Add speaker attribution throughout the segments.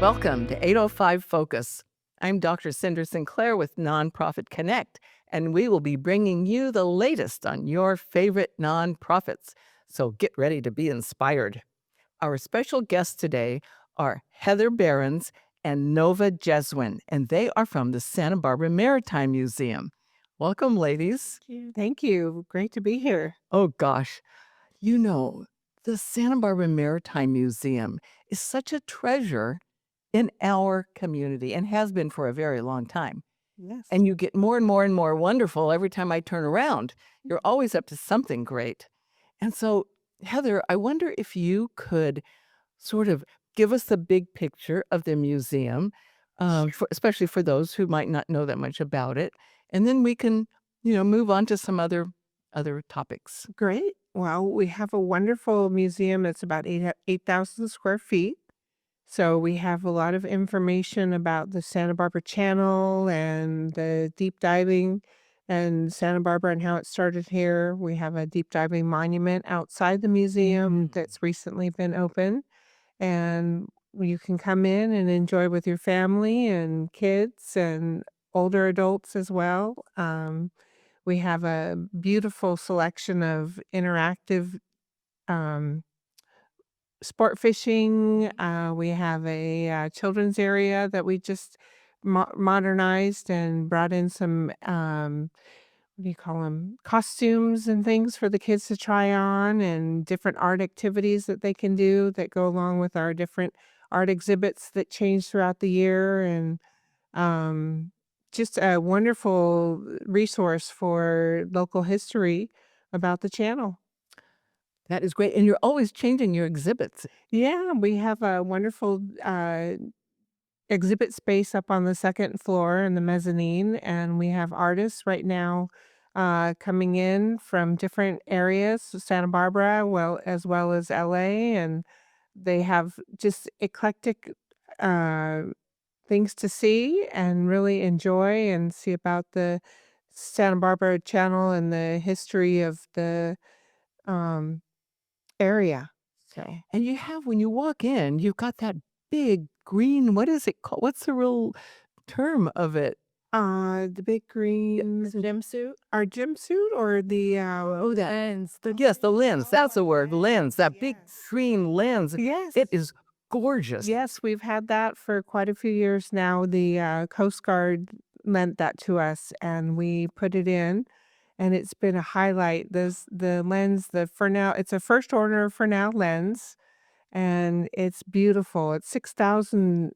Speaker 1: Welcome to 805 Focus. I'm Dr. Cinder Sinclair with Nonprofit Connect, and we will be bringing you the latest on your favorite nonprofits. So get ready to be inspired. Our special guests today are Heather Behrens and Nova Jeswin, and they are from the Santa Barbara Maritime Museum. Welcome, ladies.
Speaker 2: Thank you. Great to be here.
Speaker 1: Oh, gosh. You know, the Santa Barbara Maritime Museum is such a treasure in our community and has been for a very long time.
Speaker 2: Yes.
Speaker 1: And you get more and more wonderful every time I turn around. You're always up to something great. And so, Heather, I wonder if you could sort of give us the big picture of the museum, especially for those who might not know that much about it. And then we can, move on to some other topics.
Speaker 2: Great. Well, we have a wonderful museum that's about 8,000 square feet. So we have a lot of information about the Santa Barbara Channel and the deep diving and Santa Barbara and how it started here. We have a deep diving monument outside the museum that's recently been opened. And you can come in and enjoy with your family and kids and older adults as well. We have a beautiful selection of interactive um, sport fishing. We have a children's area that we just modernized and brought in some, what do you call them, costumes and things for the kids to try on, and different art activities that they can do that go along with our different art exhibits that change throughout the year. And um, just a wonderful resource for local history about the channel.
Speaker 1: That is great. And you're always changing your exhibits.
Speaker 2: Yeah, we have a wonderful exhibit space up on the second floor in the mezzanine, and we have artists right now coming in from different areas, Santa Barbara, as well as LA, and they have just eclectic uh, things to see and really enjoy and see about the Santa Barbara Channel and the history of the um, area. So,
Speaker 1: And you have, when you walk in, you've got that big green, what is it called? What's the real term of it?
Speaker 2: the big green
Speaker 3: Swimsuit?
Speaker 2: our gym suit or the
Speaker 1: That.
Speaker 3: Lens.
Speaker 1: Yes, the lens. That's the word. Lens. That big
Speaker 2: yes.
Speaker 1: green lens.
Speaker 2: Yes.
Speaker 1: It is gorgeous.
Speaker 2: Yes, we've had that for quite a few years now. The Coast Guard lent that to us and we put it in, and it's been a highlight. The lens, the Fresnel, it's a first order Fresnel lens, and it's beautiful. It's 6,000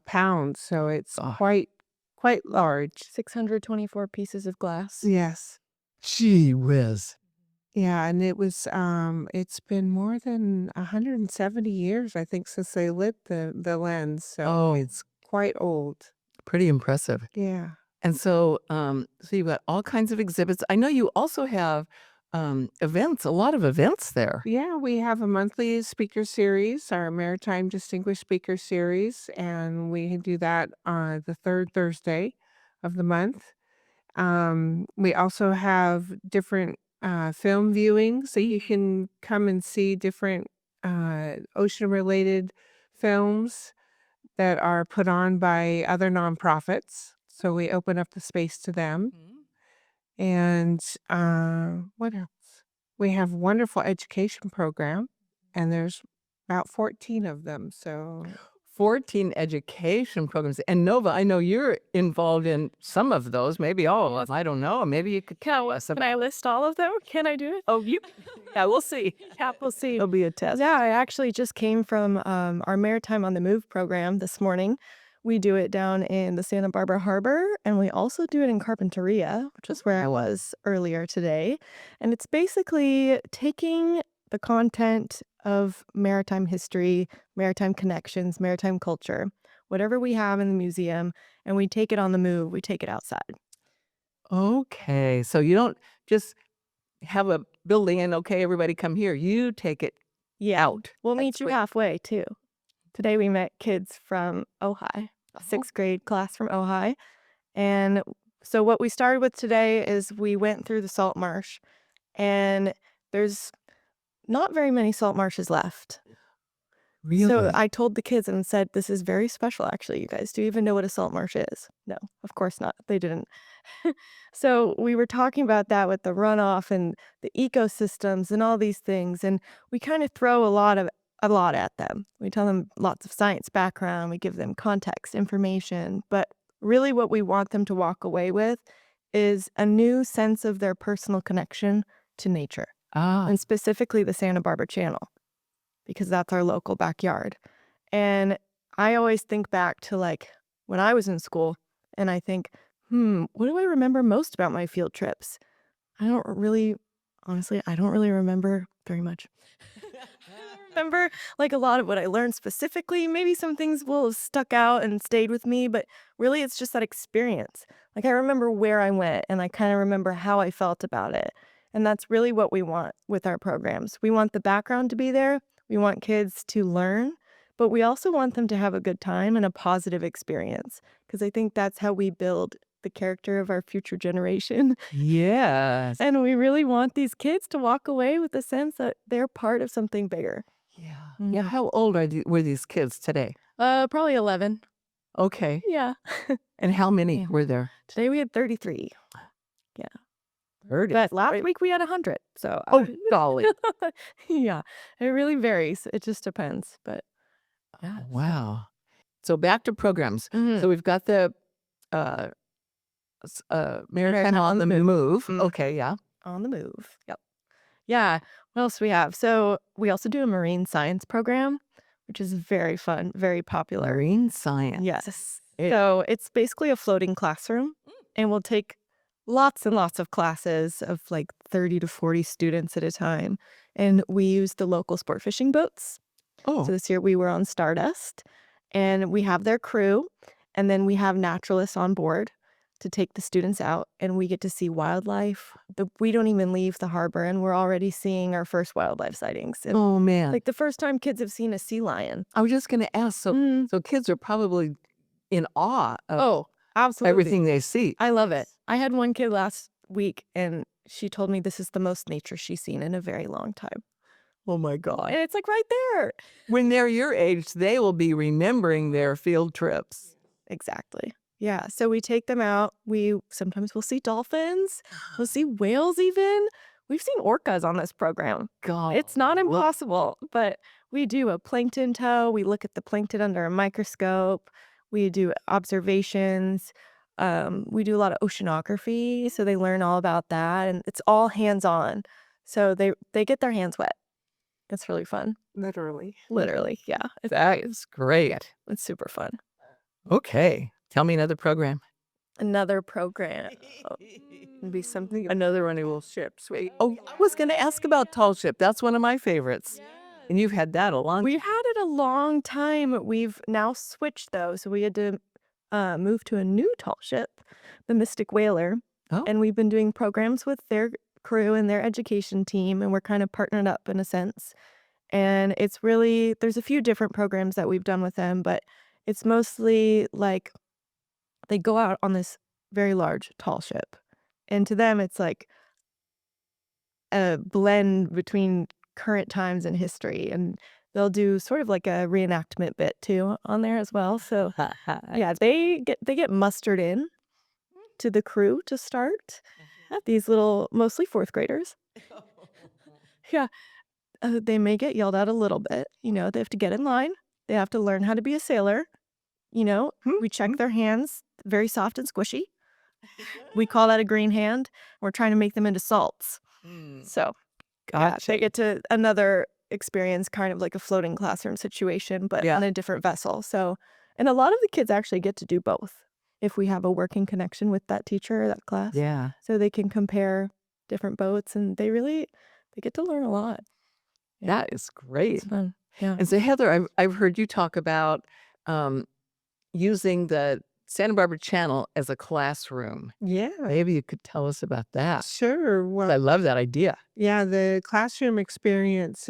Speaker 2: pounds, so it's
Speaker 1: Oh.
Speaker 2: quite large.
Speaker 3: 624 pieces of glass.
Speaker 2: Yes.
Speaker 1: Gee whiz.
Speaker 2: Yeah, and it's been more than 170 years, I think, since they lit the lens, so
Speaker 1: Oh,
Speaker 2: it's quite old.
Speaker 1: pretty impressive.
Speaker 2: Yeah.
Speaker 1: And so, so you've got all kinds of exhibits. I know you also have events, a lot of events there.
Speaker 2: Yeah, we have a monthly speaker series, our Maritime Distinguished Speaker Series, and we do that on the third Thursday of the month. We also have different film viewings, so you can come and see different ocean-related films that are put on by other nonprofits. So we open up the space to them. And what else? We have wonderful education program, and there's about 14 of them. So
Speaker 1: 14 education programs. And Nova, I know you're involved in some of those, maybe all of us. I don't know. Maybe you could tell us.
Speaker 3: Can I list all of them? Can I do it?
Speaker 1: Oh, yeah, we'll see.
Speaker 3: Yeah, we'll see.
Speaker 1: It'll be a test.
Speaker 3: Yeah, I actually just came from our Maritime on the Move program this morning. We do it down in the Santa Barbara Harbor, and we also do it in Carpinteria, which is where I was earlier today. And it's basically taking the content of maritime history, maritime connections, maritime culture, whatever we have in the museum, and we take it on the move. We take it outside.
Speaker 1: Okay. So you don't just have a building and, okay, everybody come here. You take it out.
Speaker 3: We'll
Speaker 1: That's
Speaker 3: meet you
Speaker 1: great.
Speaker 3: halfway, too. Today we met kids from Ojai, a sixth grade class from Ojai. And so what we started with today is we went through the salt marsh, and there's not very many salt marshes left.
Speaker 1: Really?
Speaker 3: So I told the kids and said, "This is very special, actually, you guys. Do you even know what a salt marsh is?" No, of course not. They didn't. So we were talking about that with the runoff and the ecosystems and all these things, and we kind of throw a lot at them. We tell them lots of science background, we give them context, information, but really what we want them to walk away with is a new sense of their personal connection to nature,
Speaker 1: Ah,
Speaker 3: and specifically the Santa Barbara Channel, because that's our local backyard. And I always think back to like when I was in school and I think, what do I remember most about my field trips? I don't really, honestly, I don't really remember very much. Remember like a lot of what I learned specifically. Maybe some things will have stuck out and stayed with me, but really it's just that experience. Like I remember where I went and I kind of remember how I felt about it. And that's really what we want with our programs. We want the background to be there. We want kids to learn, but we also want them to have a good time and a positive experience because I think that's how we build the character of our future generation.
Speaker 1: yes.
Speaker 3: And we really want these kids to walk away with the sense that they're part of something bigger.
Speaker 1: Yeah.
Speaker 3: Mm.
Speaker 1: Yeah. How old were these kids today?
Speaker 3: Probably 11.
Speaker 1: Okay.
Speaker 3: Yeah.
Speaker 1: And how many
Speaker 3: Yeah.
Speaker 1: were there?
Speaker 3: Today we had 33.
Speaker 1: 30.
Speaker 3: But last week we had 100. So
Speaker 1: Oh, golly.
Speaker 3: yeah, it really varies. It just depends. But yeah.
Speaker 1: Wow. So back to programs.
Speaker 3: Mhm.
Speaker 1: So we've got the uh, Maritime on the Move.
Speaker 3: Mhm.
Speaker 1: Okay. Yeah.
Speaker 3: On the move. Yep. Yeah. What else we have? So we also do a marine science program, which is very fun, very popular.
Speaker 1: Marine science.
Speaker 3: Yes.
Speaker 1: It-
Speaker 3: So it's basically a floating classroom, and we'll take lots and lots of classes of like 30 to 40 students at a time. And we use the local sport fishing boats.
Speaker 1: Oh.
Speaker 3: So this year we were on Stardust, and we have their crew, and then we have naturalists on board to take the students out, and we get to see wildlife. We don't even leave the harbor, and we're already seeing our first wildlife sightings. And
Speaker 1: Oh man.
Speaker 3: like the first time kids have seen a sea lion.
Speaker 1: I was just going to ask. So kids are probably in awe of
Speaker 3: Oh, absolutely.
Speaker 1: everything they see.
Speaker 3: I love it. I had one kid last week, and she told me this is the most nature she's seen in a very long time.
Speaker 1: Oh my God.
Speaker 3: And it's like right there.
Speaker 1: When they're your age, they will be remembering their field trips.
Speaker 3: Exactly. Yeah. So we take them out. Sometimes we'll see dolphins. We'll see whales even. We've seen orcas on this program.
Speaker 1: God.
Speaker 3: It's not
Speaker 1: look.
Speaker 3: impossible, but we do a plankton tow. We look at the plankton under a microscope. We do observations. We do a lot of oceanography, so they learn all about that, and it's all hands-on. So they get their hands wet. It's really fun.
Speaker 2: Literally.
Speaker 3: Literally, yeah.
Speaker 1: That is great.
Speaker 3: It's super fun.
Speaker 1: Okay. Tell me another program.
Speaker 3: Another program.
Speaker 2: It'd be something. Another one of those ships. Wait.
Speaker 1: Oh, I was going to ask about Tall Ship. That's one of my favorites. And you've had that a long
Speaker 3: We've had it a long time. We've now switched though, so we had to move to a new tall ship, the Mystic Whaler,
Speaker 1: Oh.
Speaker 3: and we've been doing programs with their crew and their education team, and we're kind of partnered up in a sense. And it's really there's a few different programs that we've done with them, but it's mostly like they go out on this very large tall ship, and to them it's like a blend between current times and history, and they'll do sort of like a reenactment bit too on there as well. So yeah, they get mustered in to the crew to start. These little mostly fourth graders. Yeah, they may get yelled at a little bit. They have to get in line. They have to learn how to be a sailor. We check their hands, very soft and squishy. We call that a green hand. We're trying to make them into salts. So yeah,
Speaker 1: Gotcha.
Speaker 3: they get to another experience, kind of like a floating classroom situation, but
Speaker 1: Yeah.
Speaker 3: on a different vessel. So, and a lot of the kids actually get to do both if we have a working connection with that teacher or that class.
Speaker 1: Yeah.
Speaker 3: So they can compare different boats, and they get to learn a lot.
Speaker 1: That is great.
Speaker 3: It's fun. Yeah.
Speaker 1: And so, Heather, I've heard you talk about using the Santa Barbara Channel as a classroom.
Speaker 2: Yeah.
Speaker 1: Maybe you could tell us about that.
Speaker 2: Sure. Well,
Speaker 1: I love that idea.
Speaker 2: yeah, the classroom experience,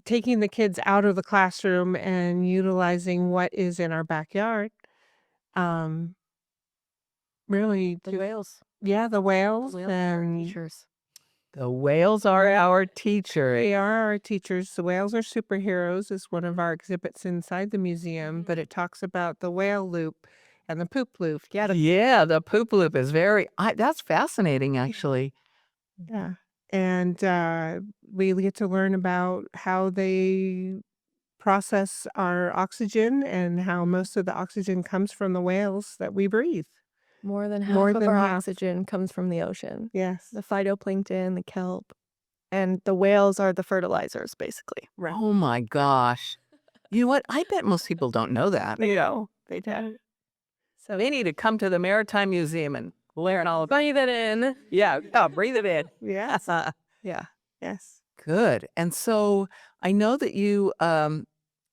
Speaker 2: taking the kids out of the classroom and utilizing what is in our backyard. Really,
Speaker 3: The whales.
Speaker 2: yeah, the whales
Speaker 3: Whales are
Speaker 2: and
Speaker 3: teachers.
Speaker 1: The whales are our teacher.
Speaker 2: They are our teachers. The whales are superheroes is one of our exhibits inside the museum, but it talks about the whale loop and the poop loop.
Speaker 1: Yeah, the poop loop is that's fascinating, actually.
Speaker 2: Yeah. And we get to learn about how they process our oxygen and how most of the oxygen comes from the whales that we breathe.
Speaker 3: More than half
Speaker 2: More
Speaker 3: of
Speaker 2: than
Speaker 3: our
Speaker 2: half.
Speaker 3: oxygen comes from the ocean.
Speaker 2: Yes.
Speaker 3: The phytoplankton, the kelp, and the whales are the fertilizers, basically.
Speaker 2: Right.
Speaker 1: Oh my gosh. You know what? I bet most people don't know that.
Speaker 2: They know. They do.
Speaker 1: So they need to come to the Maritime Museum and learn all about.
Speaker 3: Breathe it in.
Speaker 1: Yeah, breathe it in.
Speaker 2: Yes.
Speaker 3: Yeah.
Speaker 2: Yes.
Speaker 1: Good. And so I know that you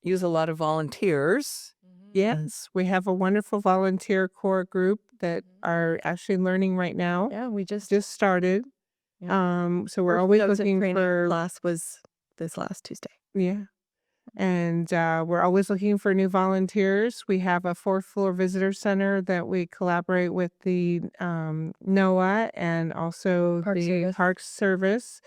Speaker 1: use a lot of volunteers.
Speaker 2: Yes. We have a wonderful volunteer core group that are actually learning right now.
Speaker 3: Yeah, we just
Speaker 2: Started.
Speaker 3: Yeah.
Speaker 2: So we're
Speaker 3: First
Speaker 2: always
Speaker 3: chosen
Speaker 2: looking
Speaker 3: training
Speaker 2: for
Speaker 3: class was this last Tuesday.
Speaker 2: yeah. And we're always looking for new volunteers. We have a fourth floor visitor center that we collaborate with the NOAA and also
Speaker 3: Park
Speaker 2: the
Speaker 3: Service.
Speaker 2: Parks Service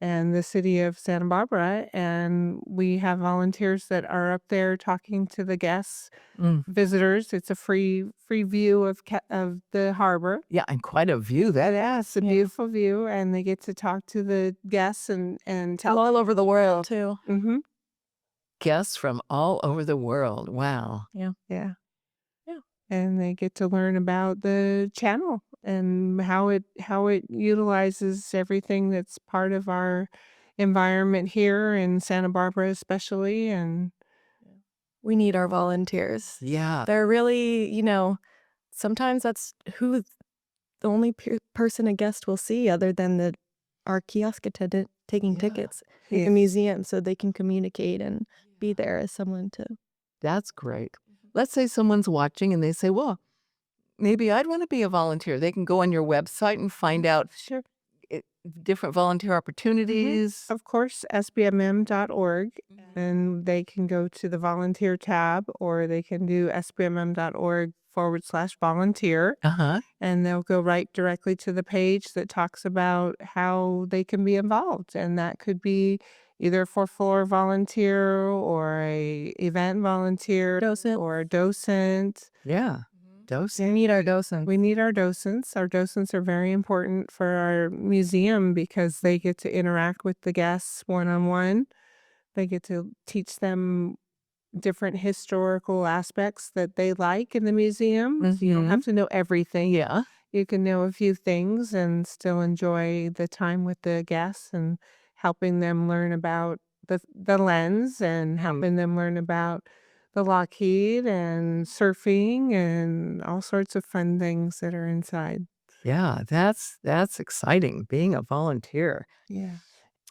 Speaker 2: and the city of Santa Barbara. And we have volunteers that are up there talking to the guests, visitors. It's a free view of the harbor.
Speaker 1: Yeah, and quite a view that
Speaker 2: It's a beautiful view, and they get to talk to the guests and tell
Speaker 3: All over the world too.
Speaker 2: Mm-hmm.
Speaker 1: guests from all over the world. Wow.
Speaker 2: Yeah.
Speaker 3: Yeah.
Speaker 2: And they get to learn about the channel and how it utilizes everything that's part of our environment here in Santa Barbara especially. And
Speaker 3: We need our volunteers.
Speaker 1: Yeah.
Speaker 3: They're really, sometimes that's who the only person a guest will see other than our kiosk attendant taking tickets in the museum, so they can communicate and be there as someone to.
Speaker 1: That's great. Let's say someone's watching and they say, well, maybe I'd want to be a volunteer. They can go on your website and find out different volunteer opportunities.
Speaker 2: Of course, sbmm.org, and they can go to the volunteer tab, or they can do sbmm.org/volunteer. And they'll go right directly to the page that talks about how they can be involved. And that could be either a fourth floor volunteer or a event volunteer
Speaker 3: Docent.
Speaker 2: or a docent.
Speaker 1: Yeah.
Speaker 3: We need our docents.
Speaker 2: We need our docents. Our docents are very important for our museum because they get to interact with the guests one-on-one. They get to teach them different historical aspects that they like in the museum. So you don't have to know everything.
Speaker 1: Yeah.
Speaker 2: You can know a few things and still enjoy the time with the guests and helping them learn about the lens and helping them learn about the Lockheed and surfing and all sorts of fun things that are inside.
Speaker 1: Yeah, that's exciting, being a volunteer.
Speaker 2: Yeah.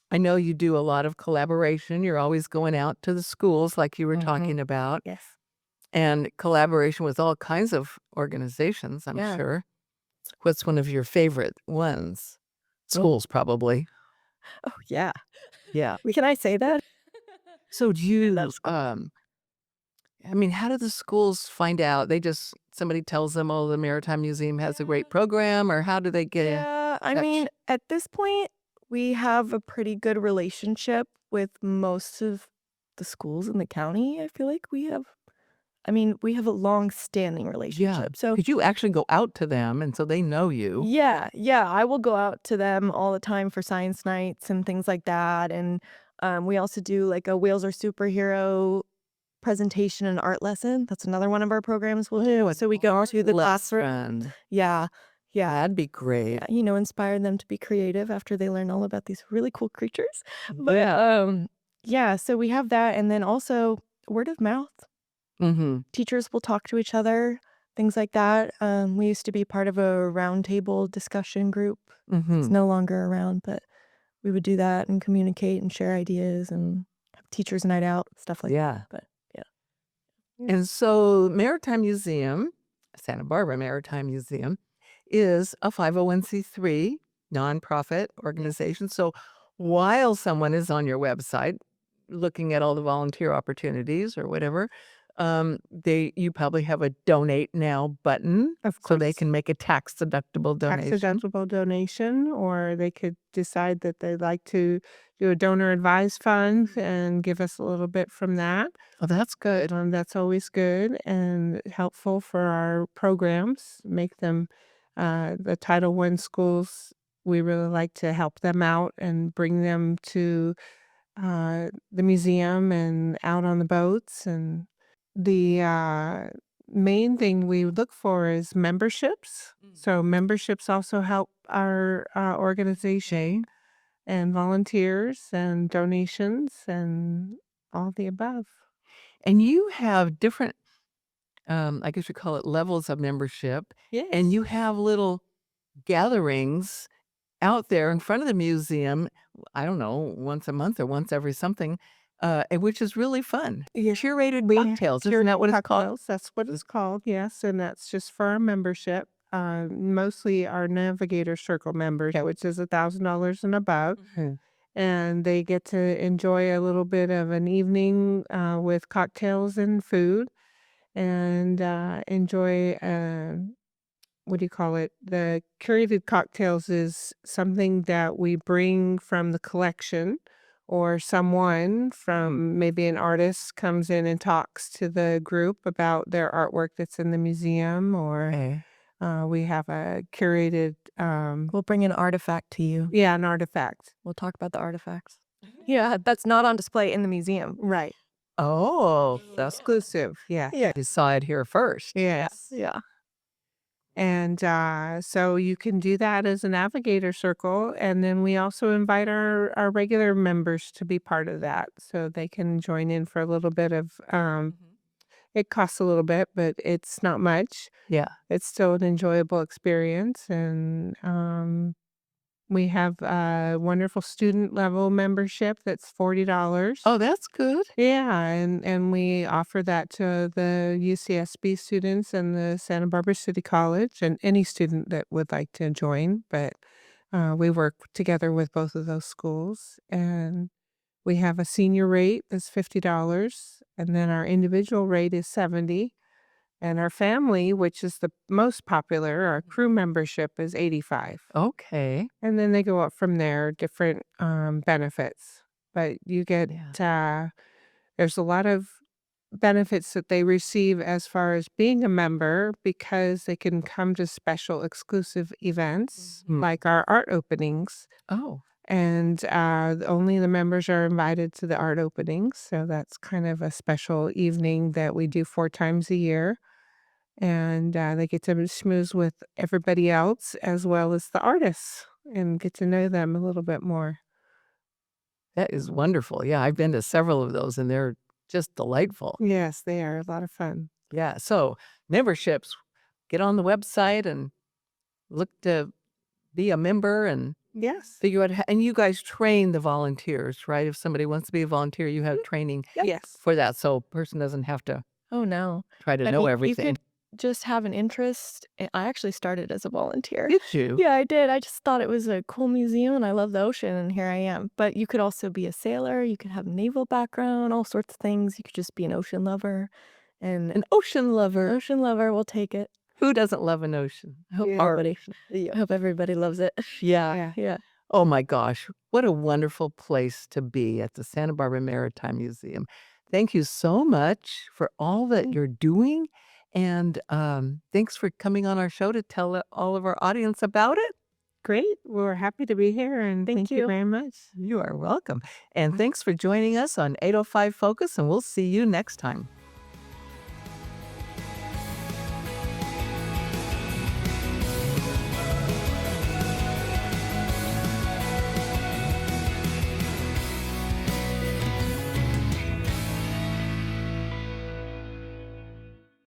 Speaker 1: I know you do a lot of collaboration. You're always going out to the schools like you were talking about.
Speaker 2: Yes.
Speaker 1: And collaboration with all kinds of organizations, I'm
Speaker 3: Yeah.
Speaker 1: sure. What's one of your favorite ones? Schools, probably.
Speaker 3: Oh yeah.
Speaker 1: Yeah.
Speaker 3: Can I say that?
Speaker 1: So do you, how do the schools find out? Somebody tells them, oh, the Maritime Museum has a great program, or how do they get in?
Speaker 3: Yeah, I mean, at this point, we have a pretty good relationship with most of the schools in the county. I feel like we have a long-standing
Speaker 1: Yeah.
Speaker 3: relationship. So
Speaker 1: Could you actually go out to them and so they know you?
Speaker 3: yeah, I will go out to them all the time for science nights and things like that. And we also do like a Whales Are Superhero presentation and art lesson. That's another one of our programs we'll do. So we go to the classroom.
Speaker 1: Fun.
Speaker 3: Yeah.
Speaker 1: That'd be great.
Speaker 3: Inspire them to be creative after they learn all about these really cool creatures. But so we have that, and then also word of mouth. Teachers will talk to each other, things like that. We used to be part of a roundtable discussion group. It's no longer around, but we would do that and communicate and share ideas and have teachers' night out, stuff like that. But
Speaker 1: And so Maritime Museum, Santa Barbara Maritime Museum, is a 501c3 nonprofit organization. So while someone is on your website looking at all the volunteer opportunities or whatever, You probably have a donate now button,
Speaker 2: Of
Speaker 1: so they
Speaker 2: course.
Speaker 1: can make a tax-deductible donation.
Speaker 2: Tax-deductible donation, or they could decide that they'd like to do a donor advised fund and give us a little bit from that.
Speaker 1: Oh, that's good.
Speaker 2: That's always good and helpful for our programs, make them the Title I schools. We really like to help them out and bring them to the museum and out on the boats. And the main thing we look for is memberships. So memberships also help our organization, and volunteers and donations and all the above.
Speaker 1: And you have different, I guess you call it levels of membership, and
Speaker 2: Yes.
Speaker 1: you have little gatherings out there in front of the museum, I don't know, once a month or once every something, which is really fun.
Speaker 2: Yeah.
Speaker 1: Curated
Speaker 2: We
Speaker 1: cocktails, isn't that what it's called?
Speaker 2: cocktails, that's what it's called, yes, and that's just for our membership. Mostly our Navigator Circle members, which is $1,000 and above, and they get to enjoy a little bit of an evening with cocktails and food, and enjoy what do you call it? The curated cocktails is something that we bring from the collection, or someone from maybe an artist comes in and talks to the group about their artwork that's in the museum, or
Speaker 1: Okay.
Speaker 2: we have a curated,
Speaker 3: We'll bring an artifact to you.
Speaker 2: yeah, an artifact.
Speaker 3: We'll talk about the artifacts. Yeah, that's not on display in the museum.
Speaker 2: Right.
Speaker 1: Oh, that's
Speaker 2: Exclusive. Yeah.
Speaker 3: Yeah.
Speaker 1: you saw it here first.
Speaker 2: Yes.
Speaker 3: Yeah.
Speaker 2: And so you can do that as a Navigator Circle. And then we also invite our regular members to be part of that. So they can join in for a little bit of, it costs a little bit, but it's not much.
Speaker 1: Yeah.
Speaker 2: It's still an enjoyable experience. And we have a wonderful student level membership that's $40.
Speaker 1: Oh, that's good.
Speaker 2: Yeah, and we offer that to the UCSB students and the Santa Barbara City College and any student that would like to join. But we work together with both of those schools, and we have a senior rate that's $50, and then our individual rate is $70, and our family, which is the most popular, our crew membership is $85.
Speaker 1: Okay.
Speaker 2: And then they go up from there, different benefits. But you get, there's a lot of benefits that they receive as far as being a member, because they can come to special exclusive events like our art openings.
Speaker 1: Oh,
Speaker 2: And only the members are invited to the art openings. So that's kind of a special evening that we do 4 times a year. And they get to schmooze with everybody else as well as the artists and get to know them a little bit more.
Speaker 1: that is wonderful. Yeah, I've been to several of those, and they're just delightful.
Speaker 2: Yes, they are a lot of fun.
Speaker 1: Yeah, so memberships, get on the website and look to be a member and
Speaker 2: Yes.
Speaker 1: figure out and you guys train the volunteers, right? If somebody wants to be a volunteer, you have training
Speaker 2: Yes.
Speaker 1: for that, so a person doesn't have to
Speaker 3: Oh, no.
Speaker 1: try to
Speaker 3: I
Speaker 1: know
Speaker 3: mean,
Speaker 1: everything.
Speaker 3: You could just have an interest. I actually started as a volunteer.
Speaker 1: Did you?
Speaker 3: Yeah, I did. I just thought it was a cool museum and I love the ocean, and here I am. But you could also be a sailor, you could have a naval background, all sorts of things. You could just be an ocean lover. And
Speaker 1: An ocean lover.
Speaker 3: ocean lover, we'll take it.
Speaker 1: Who doesn't love an ocean? I hope
Speaker 2: Yeah.
Speaker 1: everybody.
Speaker 3: I hope everybody loves it.
Speaker 1: Yeah.
Speaker 2: Yeah.
Speaker 3: Yeah.
Speaker 1: Oh my gosh, what a wonderful place to be at the Santa Barbara Maritime Museum. Thank you so much for all that you're doing, and thanks for coming on our show to tell all of our audience about it.
Speaker 2: Great. We're happy to be here, and
Speaker 3: Thank
Speaker 2: thank you
Speaker 3: you.
Speaker 2: very much.
Speaker 1: You are welcome. And thanks for joining us on 805 Focus, and we'll see you next time.